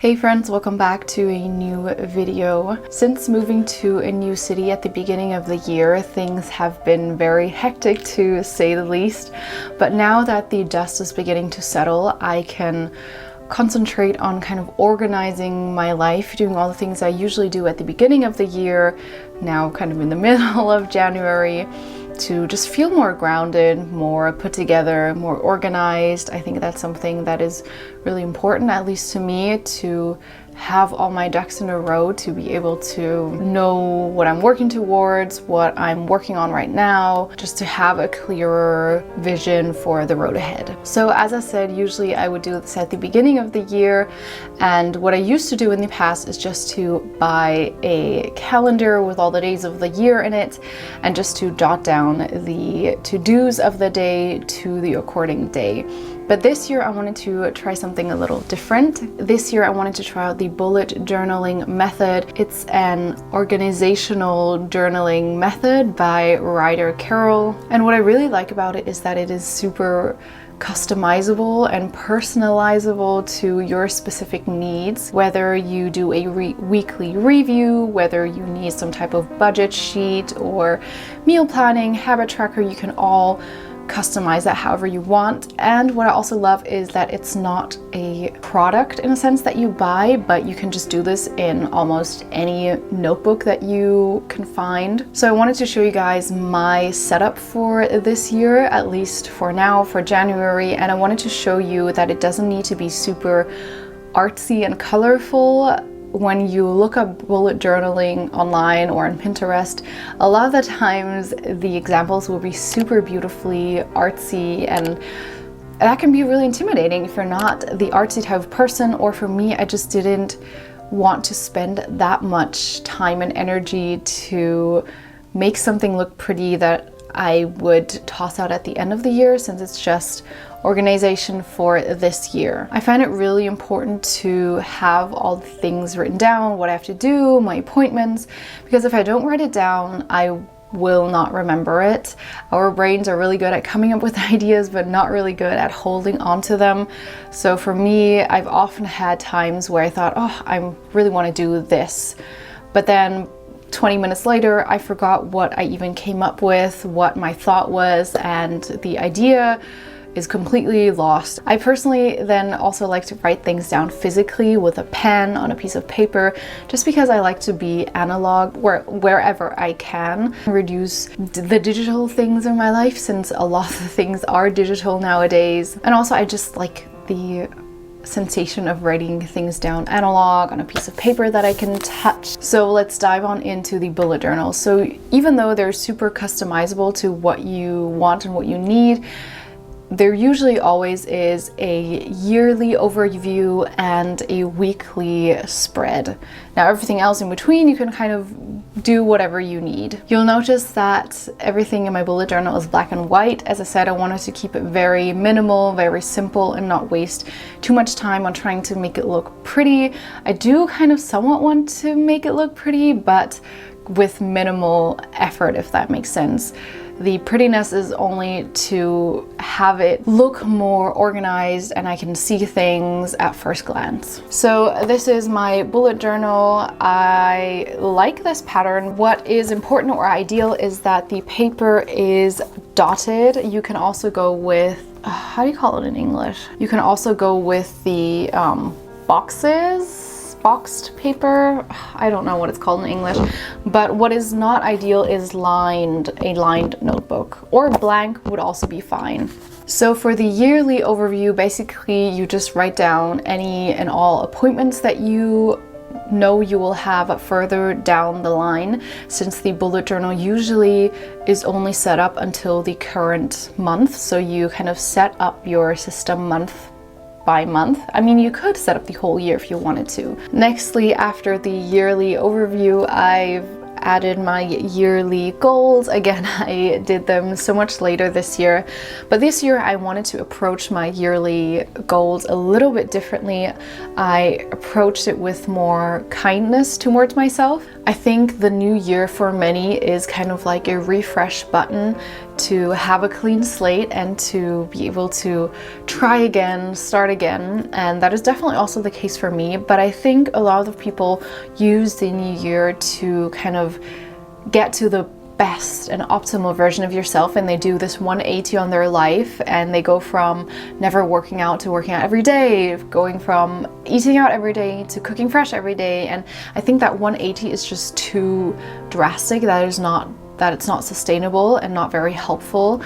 Hey friends, welcome back to a new video. Since moving to a new city at the beginning of the year, things have been very hectic to say the least. But now that the dust is beginning to settle, I can concentrate on kind of organizing my life, doing all the things I usually do at the beginning of the year, now kind of in the middle of January, to just feel more grounded, more put together, more organized. I think that's something that is really important, at least to me, to have all my ducks in a row, to be able to know what I'm working towards, what I'm working on right now, just to have a clearer vision for the road ahead. So as I said, usually I would do this at the beginning of the year, and what I used to do in the past is just to buy a calendar with all the days of the year in it and just to jot down the to-dos of the day to the according day. But this year I wanted to try something a little different. This year I wanted to try out the bullet journaling method. It's an organizational journaling method by Ryder Carroll. And what I really like about it is that it is super customizable and personalizable to your specific needs. Whether you do a weekly review, whether you need some type of budget sheet or meal planning, habit tracker, you can all customize that however you want. And what I also love is that it's not a product in a sense that you buy, but you can just do this in almost any notebook that you can find. So I wanted to show you guys my setup for this year, at least for now, for January, and I wanted to show you that it doesn't need to be super artsy and colorful. When you look up bullet journaling online or on Pinterest, a lot of the times the examples will be super beautifully artsy, and that can be really intimidating if you're not the artsy type of person. Or for me, I just didn't want to spend that much time and energy to make something look pretty that I would toss out at the end of the year, since it's just organization for this year. I find it really important to have all the things written down, what I have to do, my appointments, because if I don't write it down, I will not remember it. Our brains are really good at coming up with ideas, but not really good at holding on to them. So for me, I've often had times where I thought, oh, I really want to do this, but then 20 minutes later, I forgot what I even came up with, what my thought was, and the idea is completely lost. I personally then also like to write things down physically with a pen on a piece of paper, just because I like to be analog wherever I can, reduce the digital things in my life, since a lot of the things are digital nowadays. And also I just like the sensation of writing things down analog on a piece of paper that I can touch. So let's dive on into the bullet journal. So even though they're super customizable to what you want and what you need, there usually always is a yearly overview and a weekly spread. Now everything else in between, you can kind of do whatever you need. You'll notice that everything in my bullet journal is black and white. As I said, I wanted to keep it very minimal, very simple, and not waste too much time on trying to make it look pretty. I do kind of somewhat want to make it look pretty, but with minimal effort, if that makes sense. The prettiness is only to have it look more organized and I can see things at first glance. So this is my bullet journal. I like this pattern. What is important or ideal is that the paper is dotted. You can also go with, how do you call it in English? You can also go with the boxed paper. I don't know what it's called in English, but what is not ideal is a lined notebook, or blank would also be fine. So for the yearly overview, basically you just write down any and all appointments that you know you will have further down the line, since the bullet journal usually is only set up until the current month. So you kind of set up your system month by month. I mean, you could set up the whole year if you wanted to. Nextly, after the yearly overview, I've added my yearly goals. Again, I did them so much later this year, but this year I wanted to approach my yearly goals a little bit differently. I approached it with more kindness towards myself. I think the new year for many is kind of like a refresh button to have a clean slate and to be able to try again, start again. And that is definitely also the case for me. But I think a lot of people use the new year to kind of get to the best and optimal version of yourself, and they do this 180 on their life, and they go from never working out to working out every day, going from eating out every day to cooking fresh every day. And I think that 180 is just too drastic. That it's not sustainable and not very helpful.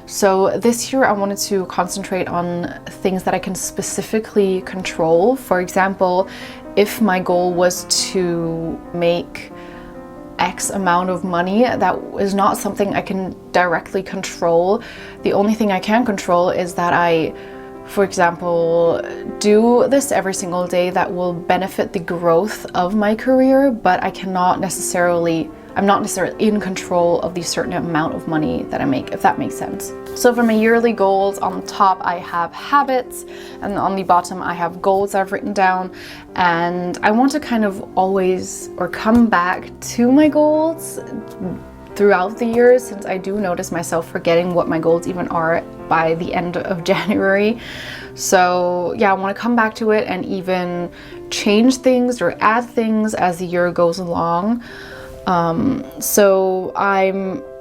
So this year I wanted to concentrate on things that I can specifically control. For example, if my goal was to make X amount of money, that is not something I can directly control. The only thing I can control is that I, for example, do this every single day that will benefit the growth of my career, but I'm not necessarily in control of the certain amount of money that I make, if that makes sense. So for my yearly goals, on the top I have habits, and on the bottom I have goals I've written down. And I want to kind of always come back to my goals throughout the year, since I do notice myself forgetting what my goals even are by the end of January. So yeah, I want to come back to it and even change things or add things as the year goes along. So I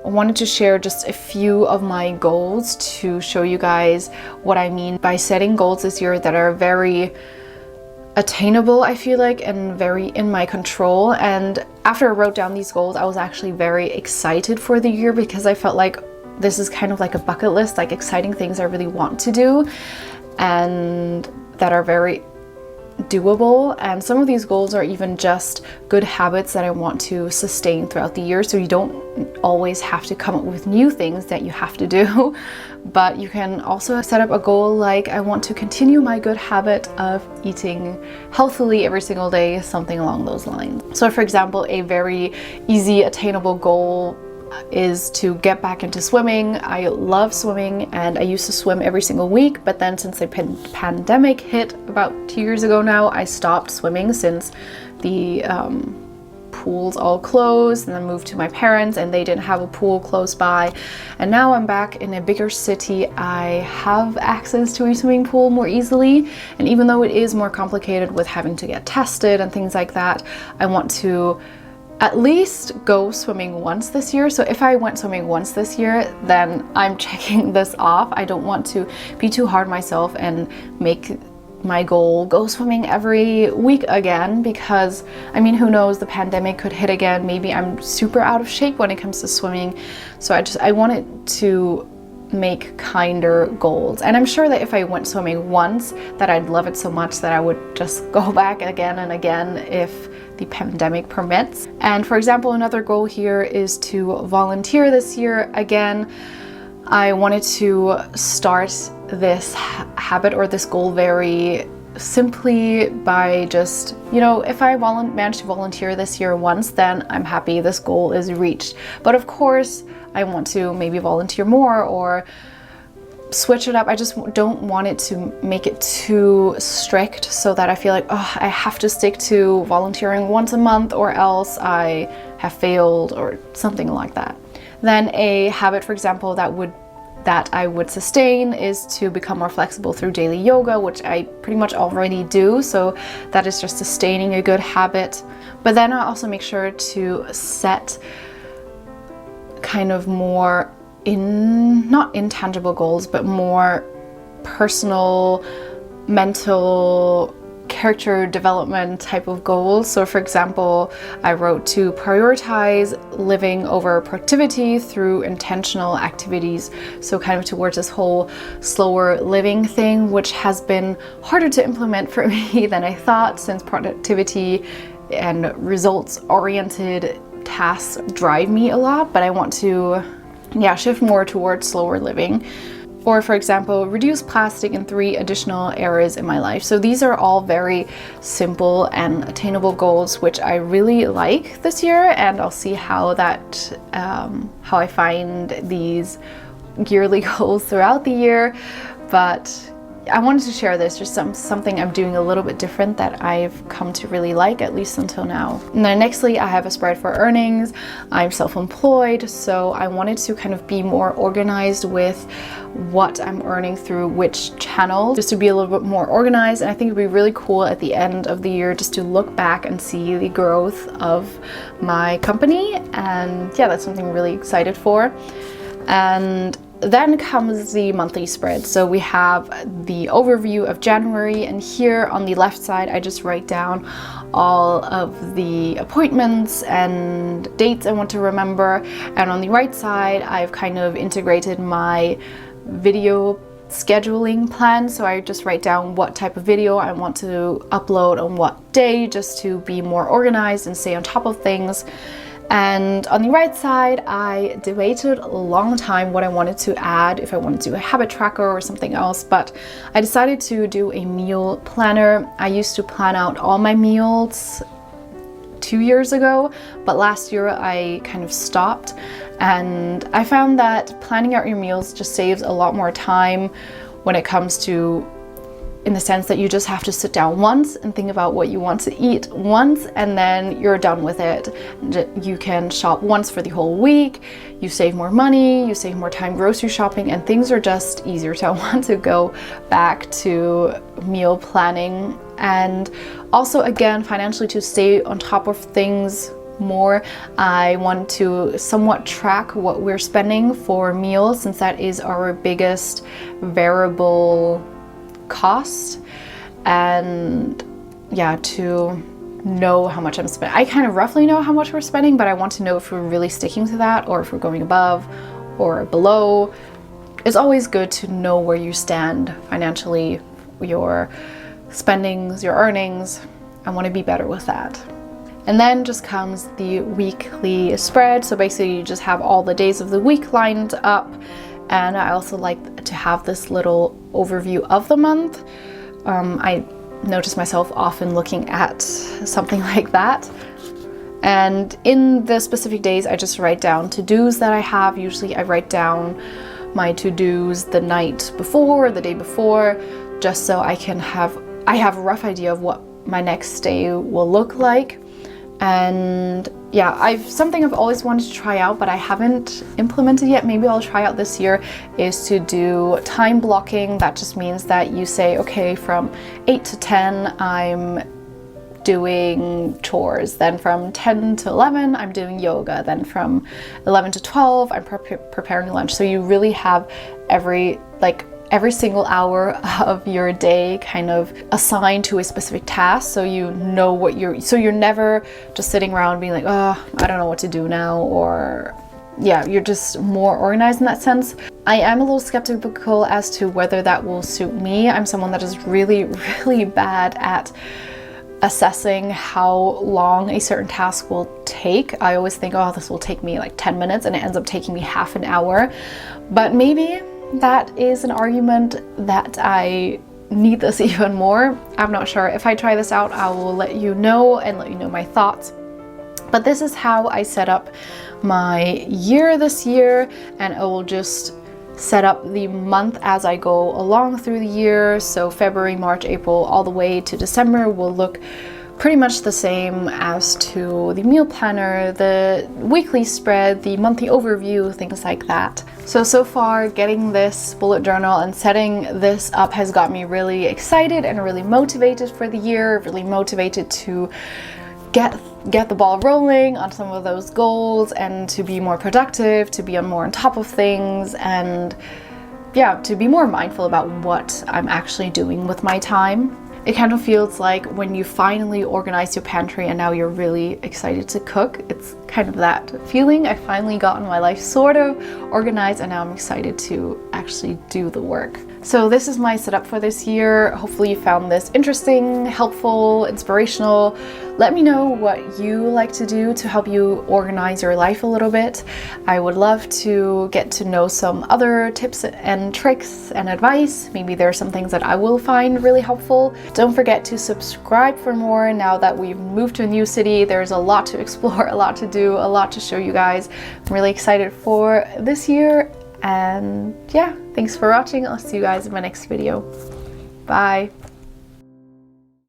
wanted to share just a few of my goals to show you guys what I mean by setting goals this year that are very attainable, I feel like, and very in my control. And after I wrote down these goals, I was actually very excited for the year, because I felt like this is kind of like a bucket list, like exciting things I really want to do and that are very doable. And some of these goals are even just good habits that I want to sustain throughout the year, so you don't always have to come up with new things that you have to do, but you can also set up a goal like, I want to continue my good habit of eating healthily every single day, something along those lines. So for example, a very easy attainable goal is to get back into swimming. I love swimming and I used to swim every single week, but then since the pandemic hit about 2 years ago now, I stopped swimming since the pools all closed, and then moved to my parents and they didn't have a pool close by. And now I'm back in a bigger city. I have access to a swimming pool more easily, and even though it is more complicated with having to get tested and things like that, I want to at least go swimming once this year. So if I went swimming once this year, then I'm checking this off. I don't want to be too hard on myself and make my goal go swimming every week again, because I mean, who knows, the pandemic could hit again. Maybe I'm super out of shape when it comes to swimming. So I wanted to make kinder goals, and I'm sure that if I went swimming once, that I'd love it so much that I would just go back again and again if the pandemic permits. And for example, another goal here is to volunteer this year. Again, I wanted to start this habit or this goal very simply by just, you know, if I manage to volunteer this year once, then I'm happy, this goal is reached. But of course, I want to maybe volunteer more or switch it up. I just don't want it to make it too strict so that I feel like, oh, I have to stick to volunteering once a month or else I have failed or something like that. Then a habit, for example, that I would sustain is to become more flexible through daily yoga, which I pretty much already do. So that is just sustaining a good habit. But then I also make sure to set kind of more not intangible goals, but more personal, mental, character development type of goals. So for example, I wrote to prioritize living over productivity through intentional activities. So kind of towards this whole slower living thing, which has been harder to implement for me than I thought, since productivity and results oriented tasks drive me a lot, but I want to shift more towards slower living. Or for example, reduce plastic in 3 additional areas in my life. So these are all very simple and attainable goals, which I really like this year, and I'll see how how I find these yearly goals throughout the year. But I wanted to share this, just something I'm doing a little bit different that I've come to really like, at least until now. And then nextly, I have a spread for earnings. I'm self-employed, so I wanted to kind of be more organized with what I'm earning through which channel, just to be a little bit more organized. And I think it'd be really cool at the end of the year just to look back and see the growth of my company. And yeah, that's something I'm really excited for. And then comes the monthly spread. So we have the overview of January, and here on the left side I just write down all of the appointments and dates I want to remember, and on the right side I've kind of integrated my video scheduling plan. So I just write down what type of video I want to upload on what day, just to be more organized and stay on top of things. And on the right side, I debated a long time what I wanted to add, if I wanted to do a habit tracker or something else, but I decided to do a meal planner. I used to plan out all my meals 2 years ago, but last year I kind of stopped, and I found that planning out your meals just saves a lot more time when it comes to, in the sense that you just have to sit down once and think about what you want to eat once, and then you're done with it. You can shop once for the whole week, you save more money, you save more time grocery shopping, and things are just easier. So I want to go back to meal planning, and also again financially, to stay on top of things more. I want to somewhat track what we're spending for meals, since that is our biggest variable cost, and yeah, to know how much I'm spending. I kind of roughly know how much we're spending, but I want to know if we're really sticking to that, or if we're going above or below. It's always good to know where you stand financially, your spendings, your earnings. I want to be better with that. And then just comes the weekly spread. So basically you just have all the days of the week lined up. And I also like to have this little overview of the month. I notice myself often looking at something like that. And in the specific days, I just write down to-dos that I have. Usually I write down my to-dos the night before, the day before, just so I have a rough idea of what my next day will look like. And yeah, something I've always wanted to try out, but I haven't implemented yet. Maybe I'll try out this year, is to do time blocking. That just means that you say, okay, from 8 to 10, I'm doing chores. Then from 10 to 11, I'm doing yoga. Then from 11 to 12, I'm preparing lunch. So you really have every single hour of your day kind of assigned to a specific task, so you know what so you're never just sitting around being like, oh, I don't know what to do now, or yeah, you're just more organized in that sense. I am a little skeptical as to whether that will suit me. I'm someone that is really, really bad at assessing how long a certain task will take. I always think, oh, this will take me like 10 minutes, and it ends up taking me half an hour. But maybe that is an argument that I need this even more. I'm not sure. If I try this out, I will let you know and let you know my thoughts. But this is how I set up my year this year, and I will just set up the month as I go along through the year. So February, March, April, all the way to December will look pretty much the same as to the meal planner, the weekly spread, the monthly overview, things like that. So far getting this bullet journal and setting this up has got me really excited and really motivated for the year, really motivated to get the ball rolling on some of those goals, and to be more productive, to be more on top of things, and yeah, to be more mindful about what I'm actually doing with my time. It kind of feels like when you finally organize your pantry and now you're really excited to cook. It's kind of that feeling. I finally gotten my life sort of organized, and now I'm excited to actually do the work. So this is my setup for this year. Hopefully you found this interesting, helpful, inspirational. Let me know what you like to do to help you organize your life a little bit. I would love to get to know some other tips and tricks and advice. Maybe there are some things that I will find really helpful. Don't forget to subscribe for more. Now that we've moved to a new city, there's a lot to explore, a lot to do, a lot to show you guys. I'm really excited for this year. And yeah, thanks for watching. I'll see you guys in my next video. Bye.